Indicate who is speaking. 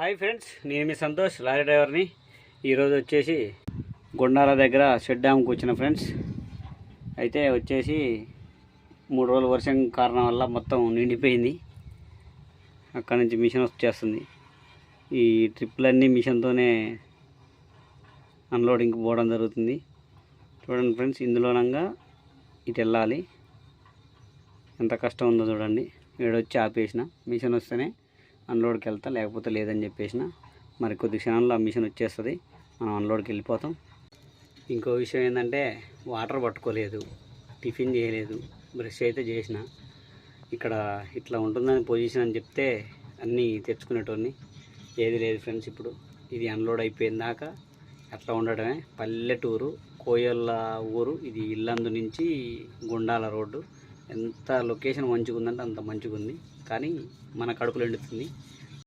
Speaker 1: Hi friends, నేను మీ Santosh lorry డ్రైవర్ని. ఈరోజు వచ్చేసి గుండాల దగ్గర షెడ్ డ్యామ్కి వచ్చిన ఫ్రెండ్స్. అయితే వచ్చేసి 3 రోజుల వర్షం కారణం వల్ల మొత్తం నిండిపోయింది. అక్కడ నుంచి మిషన్ వచ్చేస్తుంది. ఈ ట్రిప్పులన్నీ మిషన్తోనే అన్లోడింగ్కి పోవడం జరుగుతుంది. చూడండి ఫ్రెండ్స్, ఇందులోనంగా ఇటు వెళ్ళాలి. ఎంత కష్టం ఉందో చూడండి. ఈడొచ్చి ఆపేసిన, మిషన్ వస్తేనే అన్లోడ్కి వెళ్తా, లేకపోతే లేదని చెప్పేసిన. మరి కొద్ది క్షణంలో ఆ మిషన్ వచ్చేస్తుంది, మనం అన్లోడ్కి వెళ్ళిపోతాం. ఇంకో విషయం ఏంటంటే, వాటర్ పట్టుకోలేదు, టిఫిన్ చేయలేదు, బ్రష్ అయితే చేసిన. ఇక్కడ ఇట్లా ఉంటుందని పొజిషన్ అని చెప్తే అన్నీ తెచ్చుకునేటోని. ఏది లేదు ఫ్రెండ్స్. ఇప్పుడు ఇది అన్లోడ్ అయిపోయిన దాకా అట్లా ఉండడమే. పల్లెటూరు, కోయళ్ళ ఊరు ఇది. ఇల్లందు నుంచి గుండాల రోడ్డు. ఎంత లొకేషన్ మంచిగా ఉందంటే అంత మంచిగా ఉంది. కానీ మన కడుపులు ఎండుతుంది.